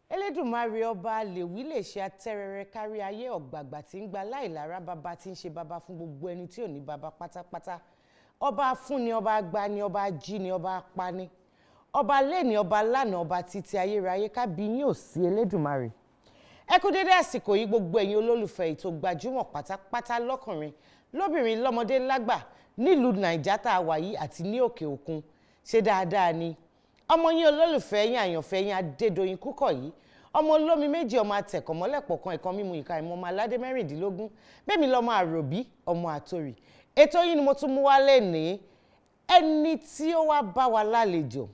Elédùmarè ọba lèwí lè ṣe atẹ́rẹrẹ kárí ayé ọ̀gbàgbà tí ń gba láìlára bàbá tí ń ṣe bàbá fún gbogbo ẹni tí ò ní bàbá pátápátá. Ọba fúnni, ọba agbani, ọba ajíni, ọba apani, ọba lẹ́ni, ọba lánàá, ọba títí ayérayé kábí yín ò sí Elédùmarè. Ẹ kú dédé àsìkò yìí gbogbo ẹ̀yin olólùfẹ́ ètò Gbajúmọ̀ pátápátá lọ́kùnrin lóbìnrin lọ́mọdé lágbà nílùú Nàìjà tá a wà yìí àti ní òkè òkun. Ṣé dáadáa ni? Ọmọ yín olólùfẹ́ yín àyànfẹ́ yín Adédoyin Kúkọ̀yí, ọmọ olómi méjì, ọmọ àtẹ̀kọ̀ mọ́lẹ̀pọ̀ kan ẹ̀kan mímu ìka ìmọ̀ ọmọ aládé mẹ́rìndínlógún, bẹ́ẹ̀mi lọ́mọ àròbí ọmọ àtòrì. Ètò yìí ni mo tún mú wá lénìí. Ẹni tí ó wá bá wa lálejò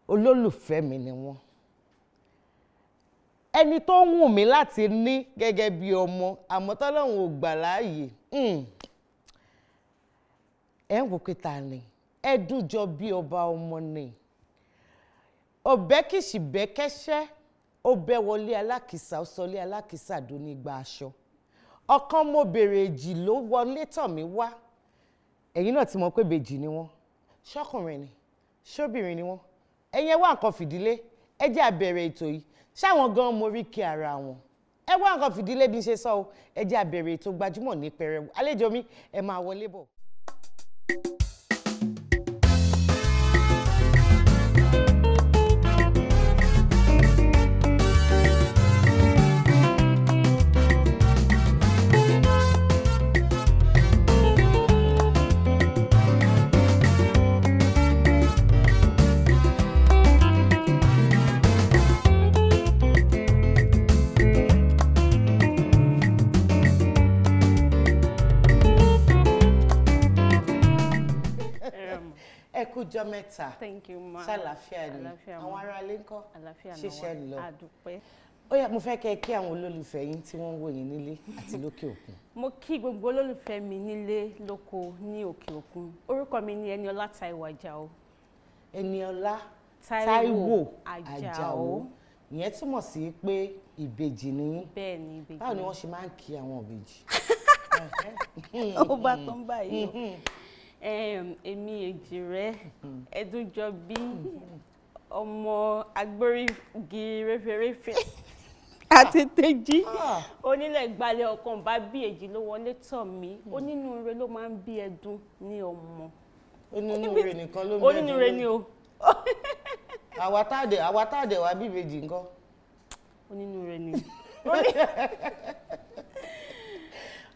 olólùfẹ́ mi ni wọ́n. Ẹni tó ń wù mí láti ní gẹ́gẹ́ bí ọmọ àmọ́ tọ́lọ́run ò gbà láàyè. Ẹ ń wò pé ta ni? Ẹdún jọ bí ọba ọmọ ni. Ọbẹ̀ kìsì bẹ́ kẹ́sẹ́, ó bẹ́ wọlé alákìsà, ó sọlé alákìsà dó ní gba aṣọ. Ọ̀kan mo bèrè èjì ló wọlé tọ̀ mí wá. Ẹ̀yin náà ti mọ̀ pé bèjì ni wọ́n. Ṣọ́kùnrin ni, ṣóbìnrin ni wọ́n. Ẹ̀yin ẹ wá nǹkan fìdílé, ẹ jẹ́ á bẹ̀rẹ̀ ètò yìí. Ṣáwọn gan mo rí kí ara wọn. Ẹ wá nǹkan fìdílé bí n ṣe sọ o, ẹ jẹ́ á bẹ̀rẹ̀ ètò Gbajúmọ̀ ní pẹrẹwu. Àlejò mi, ẹ máa wọlé bọ̀. Ẹ kú jọ́ mẹ́ta. Thank you, ma. Ṣàlàáfíà ni. Àlàáfíà, ma. Àwọn ará ilé ńkọ́? Àlàáfíà náà wà. Ṣiṣẹ́ lọ. A dúpẹ́. Ó yá, mo fẹ́ kẹ́ ẹ kí àwọn olólùfẹ́ yín tí wọ́n ń wò yín nílé àti lókè òkun. Mo kí gbogbo olólùfẹ́ mi nílé lóko ní òkè òkun. Orúkọ mi ni Eniola Ajao. Eniola Ajao. Ajao. Ìyẹn túmọ̀ sí pé ìbejì ni yín. Bẹ́ẹ̀ ni ìbejì. Báwo ni wọ́n ṣe máa ń kí àwọn ìbejì? Ó bá tán báyìí. Èmi Èjìrẹ́ Ẹdúnjọbí ọmọ agbórígi référéfé àti Tèjì onílẹ̀ gbalẹ̀ ọkàn bá bí èjì ló wọlé tọ̀ mí. Onínúure ló máa ń bí ẹdun ní ọmọ. Onínúure nìkan ló ń bẹ. Onínúure ni o. Àwa táàdẹ̀ wá bí ìbejì ńkọ́? Onínúure ni.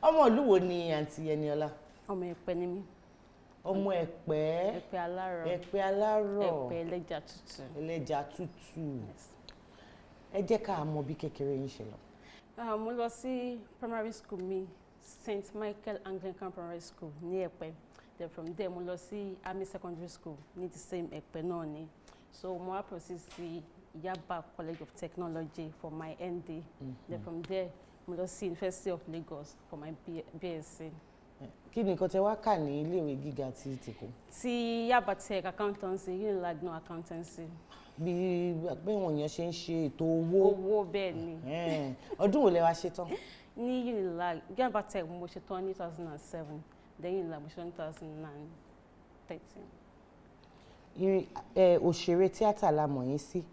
Ọmọ ìlú wo ni àǹtí Eniola? Ọmọ Ẹ̀pẹ́ ni mí. Ọmọ Ẹ̀pẹ́. Ẹ̀pẹ́ alárọ̀. Ẹ̀pẹ́ alárọ̀. Ẹ̀pẹ́ ẹlẹ́ja tútù. Ẹlẹ́ja tútù. Ẹ jẹ́ ká mọ̀ bí kékeré yín ṣe lọ. Mo lọ sí primary school mi St. Michael Anglican Primary School ní Ẹ̀pẹ́. Then from there mo lọ sí Army Secondary School ní the same Ẹ̀pẹ́ náà ni. So mo wá proceed sí Yaba College of Technology for my ND. Then from there mo lọ sí University of Lagos for my BSc. Kí ni nǹkan tẹ́ wá kà ní iléèwé gíga ti tèkó? Ti Yaba Tech Accountancy, Unilag no Accountancy. Bí pé wọ́n yẹn ṣe ń ṣe ètò owó. Owó bẹ́ẹ̀ ni. Ọdún wo lẹ wá ṣe tán? Ní Unilag, Yaba Tech mo ṣe tán ní 2007, then Unilag mo ṣe tán ní 2013. Òṣèré tíátà la mọ̀ yín sí.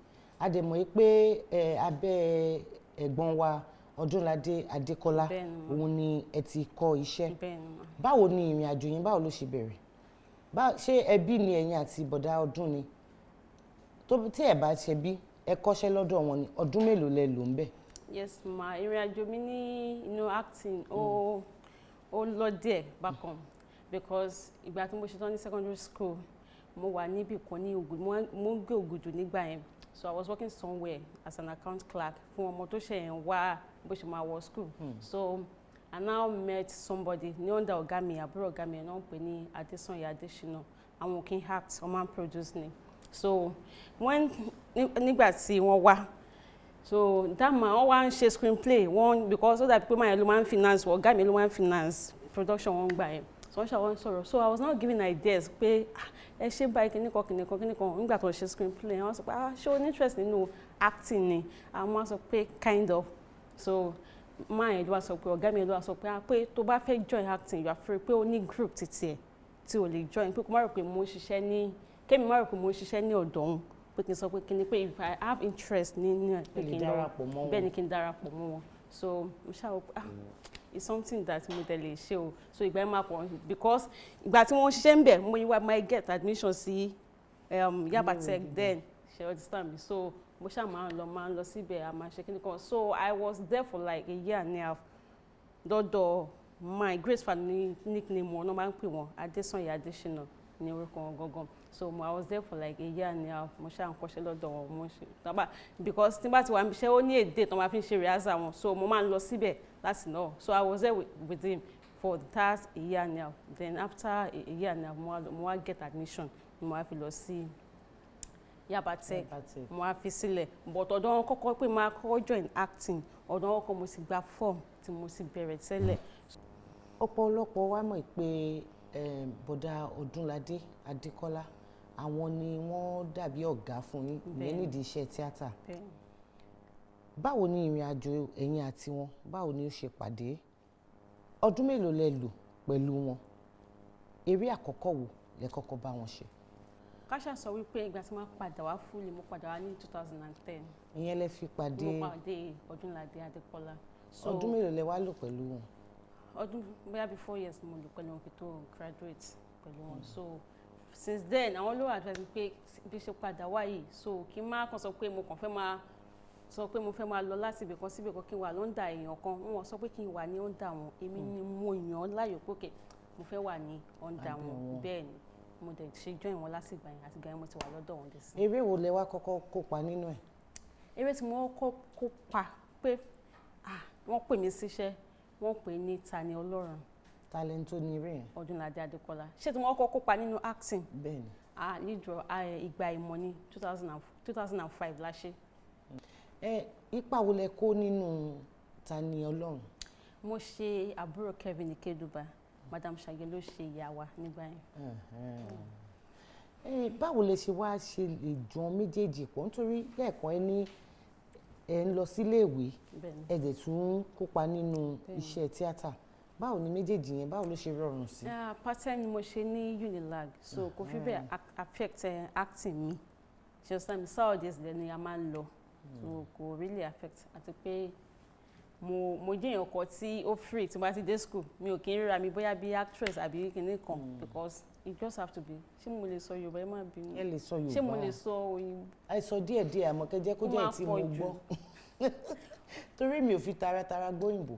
A dẹ̀ mọ̀ pé abẹ́ ẹ̀gbọ́n wa Ọdúnládé Adékọ́lá òun ni ẹ ti kọ́ iṣẹ́. Báwo ni ìrìn àjò yín, báwo ló ṣe bẹ̀rẹ̀? ṣé ẹbí ni ẹ̀yin àti bọ̀dá Ọdún ni tí ẹ bá ṣe bí ẹ kọ́ṣẹ́ lọ́dọ̀ wọn ni ọdún mélòó lẹ lò ń bẹ̀? Yes ma, ìrìn àjò mi ní inú acting ó lọ díẹ̀ bákan because ìgbà tí mo ṣe tán ní secondary school mo wà níbì kan ní Ògùdù, mo ń gbé Ògùdù nígbà yẹn, so I was working somewhere as an account clerk fún ọmọ tó ṣe ń wá bó ṣe máa wọ school. So I now met somebody ní under ọ̀gá mi, àbúrò ọ̀gá mi ẹ̀ náà ń pè ní Adésànyà Adésínà, àwọn òkè act ọmọ produce ni. So nígbà tí wọ́n wá, so that man wọ́n wá ń ṣe screenplay wọ́n because ó dàbí pé máa yẹn ló máa ń finance ọ̀gá mi ló máa ń finance production wọn gbà yẹn, so wọ́n ṣàwọn sọ̀rọ̀, so I was not giving ideas pé ẹ ṣe báyìí kìnnìkan nígbà tó ń ṣe screenplay wọ́n sọ pé ṣé o ní interest nínú acting ni, àwọn sọ pé kind of, so máa yẹn ló wá sọ pé ọ̀gá mi ló wá sọ pé tó bá fẹ́ join acting you are free, pé ó ní group títí ẹ̀ tí o lè join, pé kò má rò pé mo ń ṣiṣẹ́ ní kémi má rò pé mo ń ṣiṣẹ́ ní ọ̀dọ̀ òun, pé kí n sọ pé kí ni pé if I have interest nínú ẹ̀ pé kí n lọ bẹ́ẹ̀ ni kí n darapọ̀ mọ́ wọn, so mo ṣàwọ̀ pé it's something that mo tẹ̀ lè ṣe o, so ìgbà yẹn máa pọ̀ because ìgbà tí wọ́n ṣiṣẹ́ ń bẹ̀ mo yíwá my get admission sí GbajumoTV then ṣe understand me, so mo ṣáà máa ń lọ síbẹ̀ a máa ṣe kíní kan, so I was there for like a year and a half dọ́dọ̀ my grace fa ní nickname wọn náà máa ń pè wọ́n Adésànyà Adésínà ní orúkọ wọn gangan, so I was there for like a year and a half mo ṣáà ń kọ́ṣẹ́ lọ́dọ̀ wọn mo ṣe tábà because tí bá ti wà níbi iṣẹ́ ó ní èdè tó máa fi ń ṣe rehearsal wọn, so mo máa ń lọ síbẹ̀ láti náà, so I was there with him for that a year and a half, then after a year and a half mo wá get admission mo wá fi lọ sí GbajumoTV mo wá fi sílẹ̀, but ọ̀dọ̀ wọn kọ́kọ́ pé máa kọ́kọ́ join acting ọ̀dọ̀ wọn kọ́ mo sì gba form tí mo sì bẹ̀rẹ̀ tẹ́lẹ̀. ọ̀pọ̀lọpọ̀ wa mọ̀ pé bọ̀dá Ọdúnládé Adékọ́lá àwọn ni wọ́n dàbí ọ̀gá fún yín ìyẹn nídìí iṣẹ́ tíátà. Báwo ni ìrìn àjò ẹ̀yin àti wọn báwo ni ó ṣe pàdé? Ọdún mélòó lẹ lò pẹ̀lú wọn? Eré àkọ́kọ́ wo lẹ kọ́kọ́ bá wọn ṣe? Káṣá sọ wípé ìgbà tí mo padà wá fúlì mo padà wá ní 2010. Ìyẹn lẹ fi pàdé? Mo pàdé Ọdúnládé Adékọ́lá. Ọdún mélòó lẹ wá lò pẹ̀lú wọn? Ọdún bóyá bí 4 years mo lò pẹ̀lú wọn kí tó graduate pẹ̀lú wọn, so since then àwọn ló advise mi pé bí ṣe padà wá yìí, so kí n má kàn sọ pé mo kàn fẹ́ máa sọ pé mo fẹ́ máa lọ láti ibì kan síbì kan kí n wà lọ́ndà èèyàn kan, wọ́n sọ pé kí n wà ní ọ̀ndà wọn, èmi ni mo yàn láyò pé mo fẹ́ wà ní ọ̀ndà wọn, bẹ́ẹ̀ ni mo dẹ̀ ṣe join wọn lásìgbà yẹn àti ìgbà yẹn mo ti wà lọ́dọ̀ wọn dé sí. Eré wo lẹ wá kọ́kọ́ kópa nínú ẹ̀? Eré tí mo kọ́ kópa pé wọ́n pè mí síṣẹ́ wọ́n pè ní Tani Ọlọ́run. Talent tó ní eré yẹn? Ọdúnládé Adékọ́lá. Ṣé tí mo kọ́ kópa nínú acting? Bẹ́ẹ̀ni. Níjọ ìgbà ìmọ̀ ní 2005 la ṣe. Ipa wo lẹ kó nínú Tani Ọlọ́run? Mo ṣe àbúrò Kevin Ikeduba, Madam Ṣàgé ló ṣe ìyá wa nígbà yẹn. Báwo lẹ ṣe wá ṣe lè jọ méjèèjì pọ̀ nítorí lẹ́ẹ̀kan ẹ ní ẹ ń lọ síléèwé ẹ dẹ̀ tún kópa nínú iṣẹ́ tíátà, báwo ni méjèèjì yẹn báwo ló ṣe rọrùn sí? Part-time ni mo ṣe ní Unilag, so kò fi bẹ́ẹ̀ affect acting mi ṣe ọ̀sán mi Saturdays lẹ́nu a máa ń lọ, so kò really affect àti pé mo jẹ́ èèyàn kan tí ó free tí mo bá ti dé school mi ò kí ń ríra mi bóyá bí actress àbí kìnní kan because it just have to be. Ṣé mo lè sọ Yorùbá ẹ má bínú? Ẹ lè sọ Yorùbá. Ṣé mo lè sọ òyìnbó? Ẹ sọ díẹ̀díẹ̀ àmọ́ kẹjẹ́ kó jẹ́ tí mo gbọ́ torí mi ò fi taratara gbóyìnbó.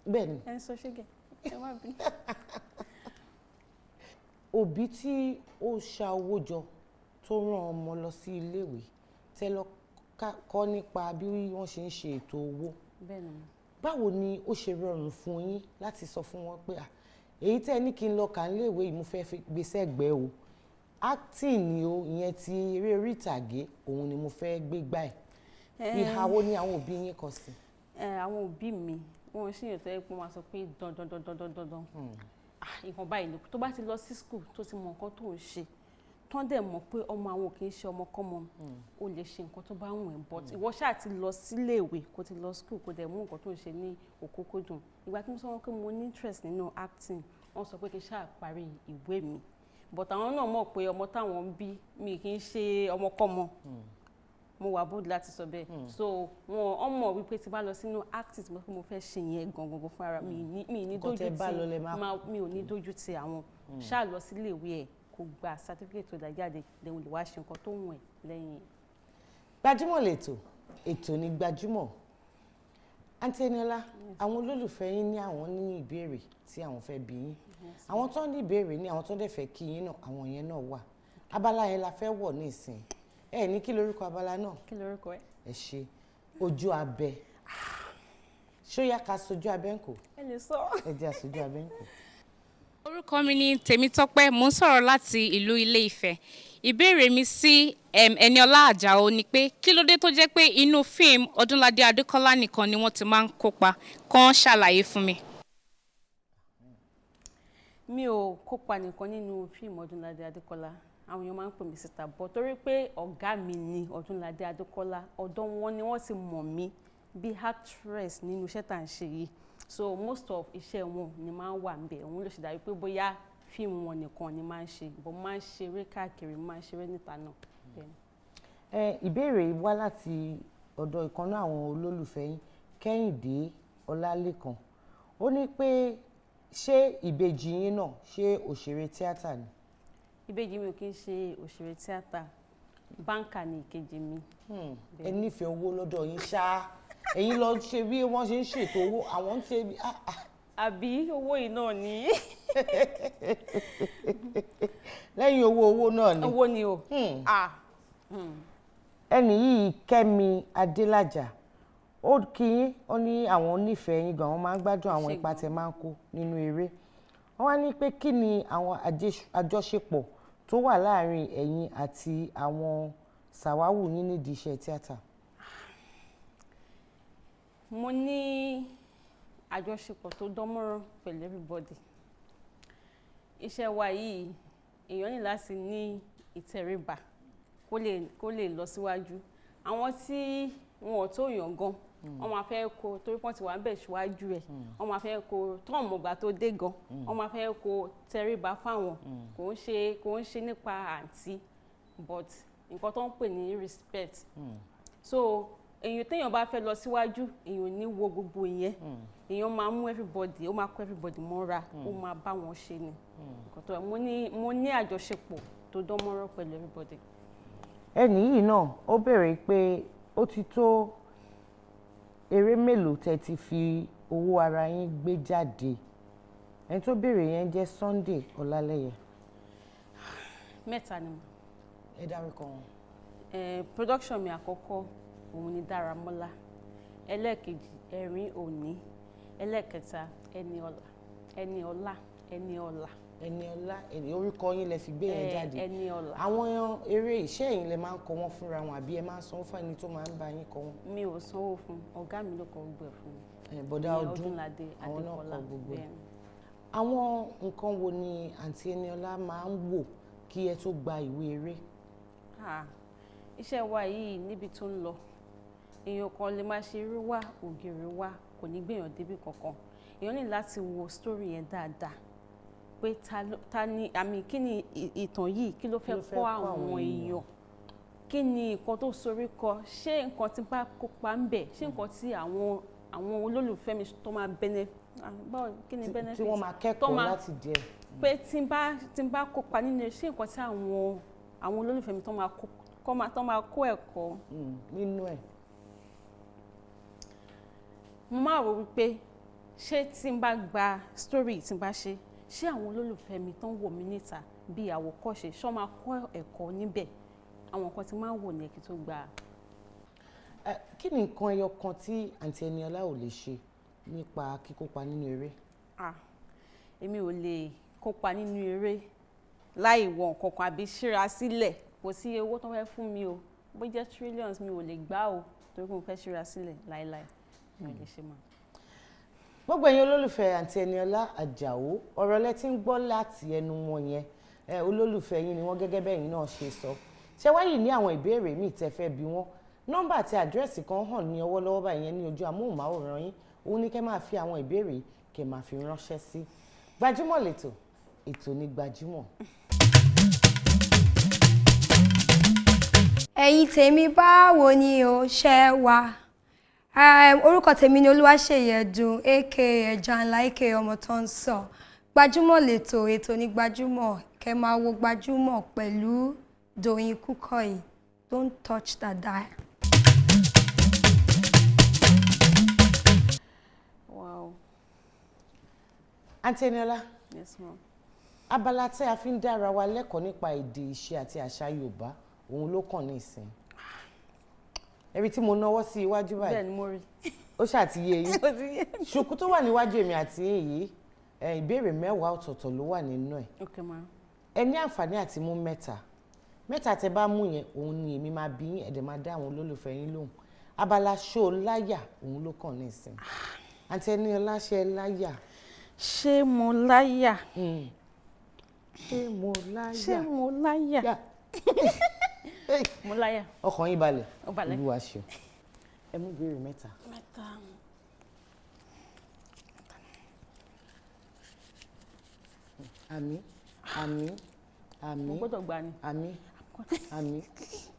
Bẹ́ẹ̀ ni. Ẹ sọ ṣégẹ̀ ẹ má bínú. Òbí tí ó ṣa owó jọ tó rán ọmọ lọ sí iléèwé tẹ́ lọ kọ́ nípa bí wọ́n ṣe ń ṣe ètò owó. Bẹ́ẹ̀ni. Báwo ni ó ṣe rọrùn fún yín láti sọ fún wọn pé èyí tẹ́ ní kí n lọ kà ń léèwé yìí mo fẹ́ fi gbèsè ẹgbẹ́ o acting ni o ìyẹn ti eré orí ìtàgé òun ni mo fẹ́ gbé gbà ẹ̀ ìhà wo ni àwọn òbí yín kọ sí? Àwọn òbí mi wọn ṣèyàn tó yẹ pé wọn sọ pé dandan nǹkan báyìí ló tó bá ti lọ sí school tó ti mọ nǹkan tó ń ṣe tán dẹ̀ mọ̀ pé ọmọ àwọn kì í ṣe ọmọkọ́mọ o lè ṣe nǹkan tó bá wù ẹ́ but ìwọ ṣáà ti lọ síléèwé kó ti lọ school kó dẹ̀ mú nǹkan tó ń ṣe ní òkúkúdùn. Ìgbà tí mo sọ wọn pé mo ní interest nínú acting wọ́n sọ pé kí n ṣáà parí ìwé mi but àwọn náà mọ̀ pé ọmọ táwọn ń bí mi kì í ṣe ọmọkọ́mọ mo wà bold láti sọ bẹ́ẹ̀ so wọn mọ̀ wípé tí bá lọ sínú acting mo fẹ́ ṣe yẹn gangan fún ara mi ní dójú tì mi ò ní dójú tì àwọn ṣáà lọ sílé ìwé ẹ̀ kó gba certificate tó dá jáde lẹ́hìn lè wá ṣe nǹkan tó wù ẹ́ lẹ́yìn. Gbajúmọ̀ lètò ètò ní Gbajúmọ̀. Àǹtí Eniola, àwọn olólùfẹ́ yín ní àwọn ní ìbéèrè tí àwọn fẹ́ bi yín àwọn tó ní ìbéèrè ní àwọn tó dẹ̀ fẹ́ kí yín náà àwọn yẹn náà wà abala yẹn la fẹ́ wọ̀ ní ìsìn ẹ ní kí lorúkọ abala náà. Kí lorúkọ ẹ. Ẹ ṣe ojú abẹ ṣó yá ká sojú abẹ ń kò. Ẹ lè sọ. Ẹ jẹ́ àsojú abẹ ń kò. Orúkọ mi ni Tèmítọ́pẹ́, mo ń sọ̀rọ̀ láti ìlú Ilé-Ifẹ̀. Ìbéèrè mi sí Eniola Ajao ni pé kí ló dé tó jẹ́ pé inú fíìmù Ọdúnládé Adékọ́lá nìkan ni wọ́n ti máa ń kópa, kàn ṣàlàyé fún mi. Mi ò kópa nìkan nínú fíìmù Ọdúnládé Adékọ́lá, àwọn èèyàn máa ń pè mí síta bọ́ torí pé ọ̀gá mi ni Ọdúnládé Adékọ́lá, ọ̀dọ̀ wọn ni wọ́n ti mọ̀ mí bí actress nínú iṣẹ́ tá à ń ṣe yìí. So most of iṣẹ́ wọn ni máa ń wà níbẹ̀ òun ló ṣe dàbí pé bóyá fíìmù wọn nìkan ni máa ń ṣe bó máa ń ṣeré káàkiri máa ń ṣeré níta náà. Ìbéèrè wá láti ọ̀dọ̀ ìkan náà àwọn olólùfẹ́ yín Kẹ́hìndé Ọlálékan ó ní pé ṣé ìbejì yín náà ṣé òṣèré tíátà ni. Ìbejì mi ò kí ń ṣe òṣèré tíátà báńkà ni ìkejì mi. Ẹ nífẹ̀ẹ́ owó lọ́dọ̀ yín ṣáá ẹ̀yin lọ ṣe bí wọ́n ṣe ń ṣètò owó àwọn ń ṣe bí. Àbí owó yìí náà ni. Lẹ́yìn owó náà ni. Owó ni o. Ẹni yìí Kẹ́mi Adélájà ó kí yín ó ní àwọn nífẹ̀ẹ́ yín gan wọ́n máa ń gbádùn àwọn ipa tẹ́ máa ń kó nínú eré wọ́n wá ní pé kí ni àwọn àjọṣepọ̀ tó wà láàárín ẹ̀yin àti àwọn sàwáwù yín nídìí iṣẹ́ tíátà. Mo ní àjọṣepọ̀ tó dánmọ́rán pẹ̀lú everybody. Iṣẹ́ wa yìí èèyàn ní láti ní ìtẹríba kó lè lọ síwájú. Àwọn tí wọn ò tó yàn gan wọ́n máa fẹ́ kó torí pọ́n ti wà ń bẹ̀ síwájú ẹ̀ wọ́n máa fẹ́ kó tán mọ̀gbà tó dé gan wọ́n máa fẹ́ kó tẹríba fáwọn kò ń ṣe nípa àǹtí but nǹkan tó ń pè ní respect. So èyàn téèyàn bá fẹ́ lọ síwájú èyàn ní wo gbogbo ìyẹn èyàn máa mú everybody ó máa kó everybody mọ́ra ó máa bá wọn ṣe ni mo ní àjọṣepọ̀ tó dán mọ́rán pẹ̀lú everybody. Ẹni yìí náà ó béèrè pé ó ti tó eré mélòó tẹ́ ti fi owó ara yín gbé jáde ẹni tó béèrè yẹn jẹ́ Sunday Ọlálẹ́yẹ. 3 ni mo. Ẹ dárúkọ wọn. Production mi àkọ́kọ́ òun ni Dáramọ́lá, ẹlẹ́ẹ̀kejì Ẹ̀rín Òní, ẹlẹ́ẹ̀kẹta Eniola. Orúkọ yín lẹ fi gbé yẹn jáde. Eniola. Àwọn eré iṣẹ́ yìí lẹ máa ń kọ wọ́n fúnra wọn àbí ẹ máa ń sanwó fún ẹni tó máa ń bá yín kọ wọ́n. Mi ò sanwó fún ọ̀gá mi ló kọ gbogbo ẹ̀ fún mi. Bọ̀dá Ọdúnládé àwọn náà kọ gbogbo ẹ̀. Àwọn nǹkan wo ni àǹtí Eniola máa ń wò kí ẹ tó gba ìwé eré? Iṣẹ́ wa yìí níbi tó ń lọ èèyàn kan lè máa ṣe irú wá ògiri wá kò ní gbèyàn débi kankan èèyàn ní láti wo story yẹn dáadáa pé ta ni àmì kí ni ìtàn yìí kí ló fẹ́ kọ́ àwọn èèyàn kí ni nǹkan tó sorí kọ ṣé nǹkan tí bá kópa ń bẹ̀ ṣé nǹkan tí àwọn olólùfẹ́ mi tó máa kí ni benefit tí wọ́n máa kẹ́kọ̀ọ́ láti díẹ̀ pé tí n bá kópa nínú ṣé nǹkan tí àwọn olólùfẹ́ mi tó máa kó ẹ̀kọ́ nínú ẹ̀. Mo máa rò wípé ṣé tí n bá gba story tí n bá ṣe àwọn olólùfẹ́ mi tó ń wò mí níta bí àwòkọ́ṣe ṣọ́ máa kọ́ ẹ̀kọ́ níbẹ̀ àwọn nǹkan tí máa ń wò ní ẹ̀kí tó gbà. Kí ni nǹkan ẹyọ kan tí àǹtí Eniola ò lè ṣe nípa kíkópa nínú eré? Èmi ò lè kópa nínú eré láì wọ nǹkan kan àbí ṣíra sílẹ̀ kò sí owó tó fẹ́ fún mi o bó jẹ́ trillions mi ò lè gbà o torí pé mo fẹ́ ṣíra sílẹ̀ láéláé mi ò lè ṣe mọ́. Gbogbo ẹ̀yin olólùfẹ́ àǹtí Eniola Ajao ọ̀rọ̀ lẹ ti ń gbọ́ láti ẹnu wọn yẹn olólùfẹ́ yín ni wọ́n gẹ́gẹ́ bẹ́ẹ̀ yín náà ṣe sọ ṣé wáyé ní àwọn ìbéèrè míì tẹ́ fẹ́ bi wọ́n nọ́mbà àti àdírẹ́sì kan hàn ní ọwọ́ lọ́wọ́ báyìí yẹn ní ojú amóhùnmáwòrán yín òun ni kẹ́ máa fi àwọn ìbéèrè kẹ́ máa fi ránṣẹ́ sí Gbajúmọ̀ lẹ́tọ̀ ètò ní Gbajúmọ̀. Ẹ ẹ̀yin tèmi báwo ni o ṣe wà? Orúkọ tèmi ni Olúwaṣeyẹ̀dùn aka Ẹ̀jànlá aka ọmọ tó ń sọ. Gbajúmọ̀ lètò ètò ní Gbajúmọ̀, kẹ́ máa wo Gbajúmọ̀ pẹ̀lú Dòyìn Kúkọ̀yí. Don't touch that dial. Wow. Aunty Eniola. Yes, ma'am. Abala tí a fi ń dára wa lẹ́kọ̀ọ́ nípa èdè ìṣe àti àṣà Yorùbá òun ló kàn ní ìsìn. Ẹ̀rí tí mo náwó sí iwájú báyìí. Bẹ́ẹ̀ni mo rí. Ó ṣàtìyé yín. Ṣùkú tó wà níwájú èmi àti èyí ìbéèrè 10 ọ̀tọ̀ọ̀tọ̀ ló wà nínú ẹ̀. Okay, ma'am. Ẹ ní àǹfààní àti mú 3. 3 tẹ́ bá mú yẹn òun ni èmi máa bí yín ẹ̀dẹ̀ máa dá àwọn olólùfẹ́ yín lóhùn. Abala ṣó láyà òun ló kàn ní ìsìn. Aunty Eniola ṣe láyà. Ṣé mo láyà? Ṣé mo láyà? Ṣé mo láyà? Mo láyà. Ọkàn yín balẹ̀. Ó balẹ̀. Olúwa ṣe. Ẹ mú ìbéèrè 3. 3. Àmín, àmín, àmín. Mo gbọ́dọ̀ gbà ni. Àmín, àmín.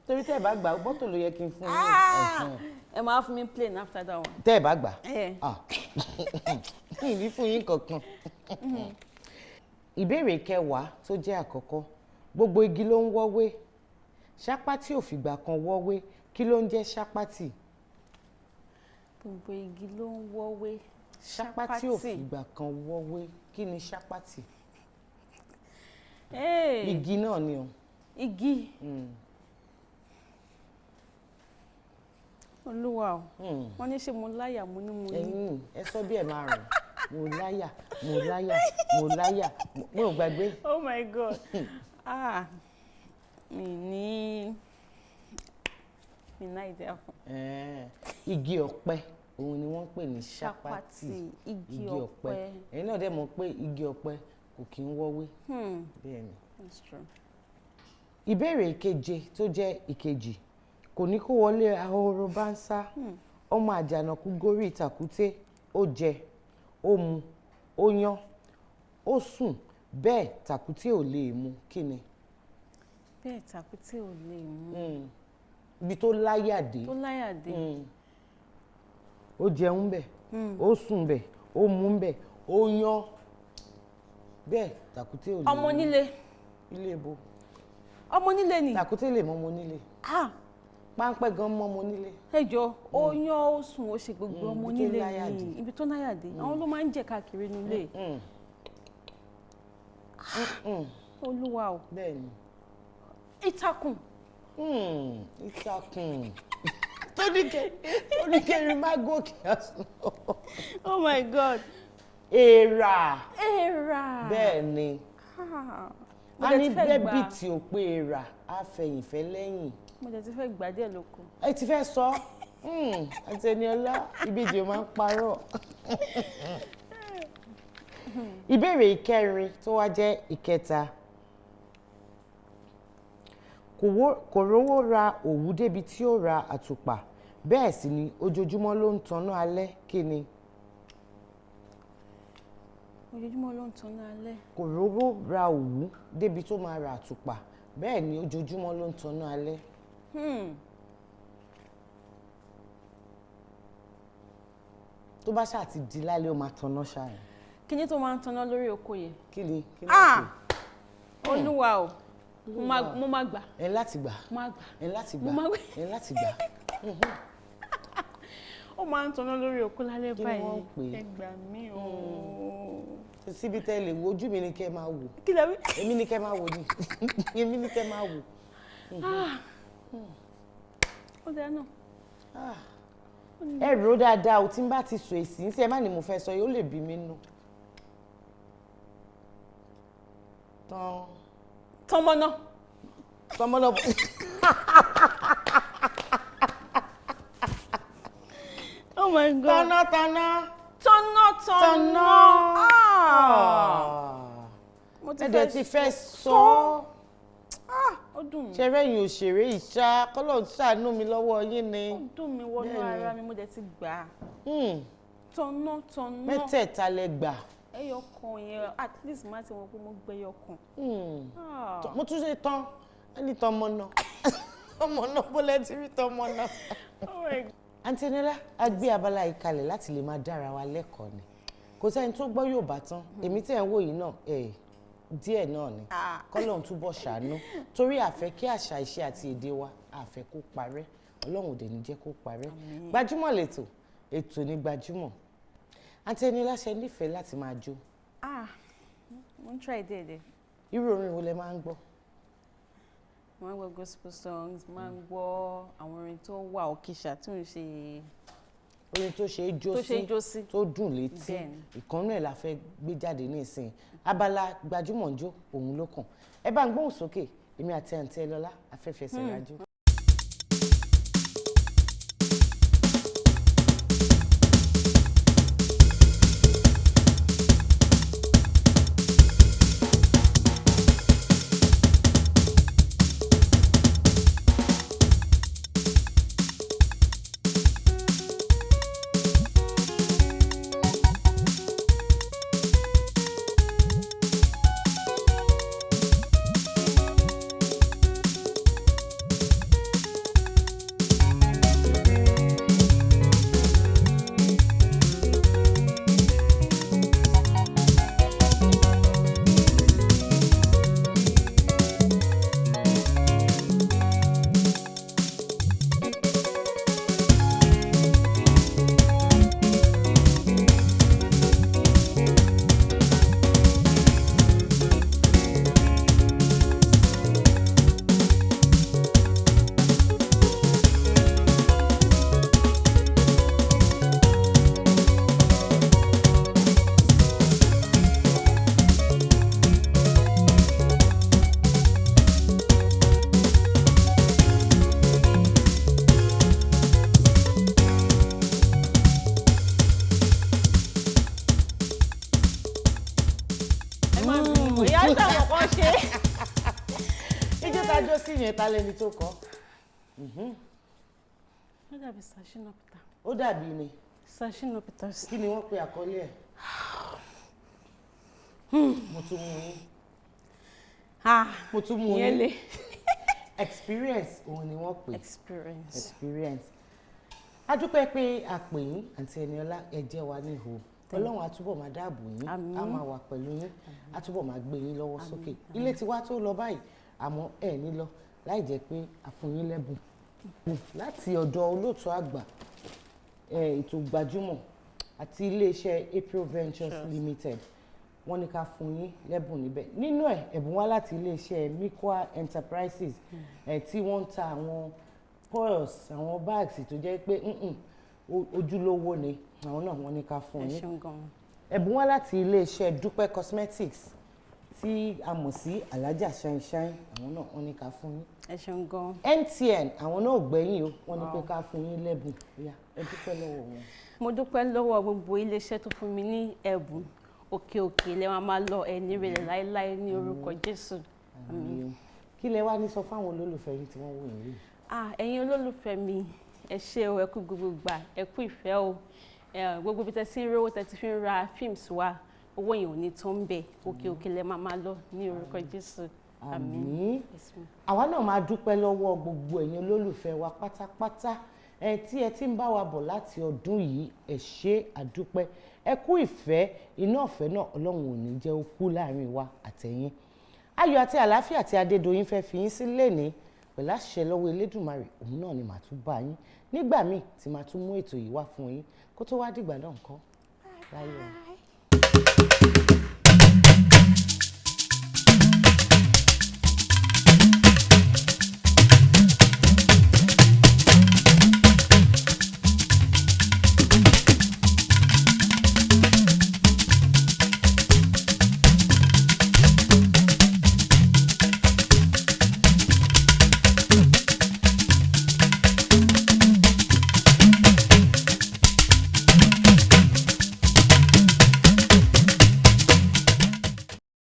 Torí tẹ́ ẹ bá gbà bọ́tò ló yẹ kí n fún yín. Ẹ máa fún mi plain after that one. Tẹ́ ẹ bá gbà. Eh. Ìbí fún yín kankan. Ìbéèrè 10 tó jẹ́ àkọ́kọ́. Gbogbo igi ló ń wọ́wé. Ṣápátì ò fìgbà kan wọ́wé. Kí ló ń jẹ́ ṣápátì? Gbogbo igi ló ń wọ́wé. Ṣápátì ò fìgbà kan wọ́wé. Kí ni ṣápátì? Hey. Igi náà ni o. Igi. Olúwa o. Wọ́n ní ṣé mo láyà mo ní mo ní. Ẹ̀yin ẹ sọ bí ẹ máa rùn. Mo láyà, mo láyà, mo láyà. Mo ò gbàgbé. Oh my God. Mi náà ìdí àfọ̀. Igi ọ̀pẹ òun ni wọ́n ń pè ní ṣápátì. Igi ọ̀pẹ. Ẹ̀yin náà dẹ̀ mọ̀ pé igi ọ̀pẹ kò kí ń wọ́wé. Bẹ́ẹ̀ ni. That's true. Ìbéèrè 7 tó jẹ́ ìkejì. Kò ní kó wọlé ahoro bá ń sá. Ọmọ àjànàkú gorí ìtàkùté. Ó jẹ, ó mu, ó yán, ó sùn. Bẹ́ẹ̀ tàkùté ò lè mu. Kí ni? Bẹ́ẹ̀ tàkùté ò lè mu. Ibi tó láyà dé. Tó láyà dé. Ó jẹun bẹ̀, ó sùn bẹ̀, ó mu bẹ̀, ó yán. Bẹ́ẹ̀ tàkùté ò lè mu. Ọmọ nílé. Ilé ibo. Ọmọ nílé ni. Tàkùté lè mọ ọmọ nílé. Páńpẹ́ gan mọ́ ọmọ nílé. Ẹ jọ̀ọ́, ó yán ó sùn ó ṣe gbogbo ọmọ nílé ni. Ibi tó láyà dé. Àwọn ló máa ń jẹ káàkiri nílé. Olúwa o. Bẹ́ẹ̀ ni. Ìtàkùn. Ìtàkùn. Oníkẹ́rin má gòkè ọ̀sán. Oh my God. Èèrà. Èèrà. Bẹ́ẹ̀ ni. A ní bẹ́bí tí ò pé èèrà á fẹ̀yìnfẹ́ lẹ́yìn. Mo dẹ̀ ti fẹ́ gbà díẹ̀ lóko. Ẹ ti fẹ́ sọ. Aunty Eniola ìbejì ò máa ń parọ́. Ìbéèrè 4 tó wá jẹ́ ìkẹta. Kò rówó ra òwú débi tí ó ra àtùpà. Bẹ́ẹ̀ sì ni ojoojúmọ́ ló ń tanná alẹ́. Kí ni? Ojoojúmọ́ ló ń tanná alẹ́. Kò rówó ra òwú débi tó máa ra àtùpà. Bẹ́ẹ̀ ni ojoojúmọ́ ló ń tanná alẹ́. Tó bá ṣáà ti di lálẹ́ ó máa tanná ṣáà. Kíni tó máa ń tanná lórí oko yẹn? Kí ni? Olúwa o. Mo máa gbà. Ẹ láti gbà. Mo máa gbà. Ẹ láti gbà. Mo máa gbà. Ẹ láti gbà. Ó máa ń tanná lórí oko lálẹ́ báyìí. Kí ni wọ́n pè é? Ẹ gbà mí o. Síbi tẹ́ lè wo ojú mi ni kẹ́ máa wò. Kí lẹ wí? Èmi ni kẹ́ máa wò ni. Èmi ni kẹ́ máa wò. Ó dáa náà. Ẹ rò dáadáa o tí n bá ti sọ èsì ní tí ẹ má ní mo fẹ́ sọ yóò lè bí mi nù. Tọmọnà. Tọmọnà. Oh my God. Tọ̀nà. Mo ti fẹ́ sọ. Ó dùn mí. Ṣé rẹ́yìn òṣèré ìṣá kọ́lọ̀ ṣàánú mi lọ́wọ́ yín ni. Ó dùn mí wọnú ara mi mo dẹ̀ ti gbà. Tọ̀nà. Mẹ́tẹ̀ẹ̀ta lẹ gbà. Ẹyọ kan yẹn at least má ti wọn pé mo gbé ẹyọ kan. Mo tún ṣe tán ẹni tán mọ́ náà. ọmọ náà bọ́lẹ̀ tí rí tọmọ náà. Àǹtí Eniola, a gbé abala ìkalẹ̀ láti lè máa dára wa lẹ́kọ̀ọ́ ni kò sẹ́ni tó gbọ́ Yorùbá tán èmi tí ẹ̀ ń wò yìí náà díẹ̀ náà ni kọ́lọ́run túbọ̀ ṣàánú torí àfẹ́ kí àṣà ìṣe àti èdè wa àfẹ́ kó parẹ́ Ọlọ́run ò dẹ̀ ní jẹ́ kó parẹ́. Gbajúmọ̀ lètò ètò ní Gbajúmọ̀. Àǹtí Eniola ṣe nífẹ̀ẹ́ láti máa jó. Mo ń try déédéé. Irú orin wo lẹ máa ń gbọ́? Máa ń gbọ́ gospel songs, máa ń gbọ́ àwọn orin tó wà òkìṣà tí ò ń ṣe orin tó ṣe é jó sí tó dùn létí ìkànnú ẹ̀ la fẹ́ gbé jáde ní ìsìn abala Gbajúmọ̀ jó òun ló kàn ẹ bá ń gbóhùn sókè èmi àti Àǹtí Eniola afẹ́fẹ́ sẹ̀rájú. Ijó tá a jó sí yẹn ta lẹni tó kọ. Ó dàbí Shina Peter. Ó dàbí ni. Shina Peter. Kí ni wọ́n pe àkọlé ẹ̀? Mo tún mú yín. Mo tún mú yín. Experience òun ni wọ́n pè. Experience. A dúpẹ́ pé a pè yín Àǹtí Eniola ẹ jẹ́ wa níhò. Ọlọ́run á túbọ̀ máa dáàbò yín, á máa wà pẹ̀lú yín, á túbọ̀ máa gbé yín lọ́wọ́ sókè. Ilé tiwa tó lọ báyìí, àmọ́ ẹ̀ ní lọ láì jẹ́ pé a fún yín lẹ́bùn. Láti ọ̀dọ̀ olóòtú àgbà ètò Gbajúmọ̀ àti iléeṣẹ́ April Ventures Limited, wọ́n ní ká fún yín lẹ́bùn níbẹ̀. Nínú ẹ̀, ẹ̀bùn wá láti iléeṣẹ́ Mikwa Enterprises tí wọ́n ń ta àwọn purse, àwọn bags tó jẹ́ pé ojúlówó ni àwọn náà wọ́n ní ká fún yín. Ẹ̀bùn wá láti iléeṣẹ́ Dúpẹ́ Cosmetics tí a mọ̀ sí Alájà Shine Shine, àwọn náà wọ́n ní ká fún yín. Ẹ ṣeun gan. MTN àwọn náà ò gbẹ́yìn o, wọ́n ní pé ká fún yín lẹ́bùn. Ẹ dúpẹ́ lọ́wọ́ wọn. Mo dúpẹ́ lọ́wọ́ gbogbo iléeṣẹ́ tó fún mi ní ẹ̀bùn. Òkè òkè lẹ máa lọ ẹni rẹ̀ láéláé ní orúkọ Jésù. Àmín. Kí lẹ wá ní sọ fáwọn olólùfẹ́ yín tí wọ́n wò yín rí? Ẹ̀yin olólùfẹ́ mi, ẹ ṣé o, ẹ kú gbogbo gbà, ẹ kú ìfẹ́ o. Gbogbo bí tẹ́ sí ń rówó tẹ́ ti fi ń ra fíìmù wa, owó yẹn ò ní tó ń bẹ̀. Òkè òkè lẹ máa lọ ní orúkọ Jésù. Àmín. Àwa náà máa dúpẹ́ lọ́wọ́ gbogbo ẹ̀yin olólùfẹ́ wa pátápátá tí ẹ ti ń bá wa bọ̀ láti ọdún yìí. Ẹ ṣé àdúpẹ́, ẹ kú ìfẹ́, iná ọ̀fẹ́ náà Ọlọ́run ò ní jẹ́ ó kú láàrin wa àtẹ̀yin. Ayọ̀ àti àlàáfíà tí Adédoyin fẹ́ fi yín sílẹ̀ ní pẹ̀lú àṣẹ lọ́wọ́ Elédùmarè, òun náà ni màá tún bá yín nígbà míì tí màá tún mú ètò yìí wá fún yín kó tó wá dìgbà náà ńkọ́ láyọ̀.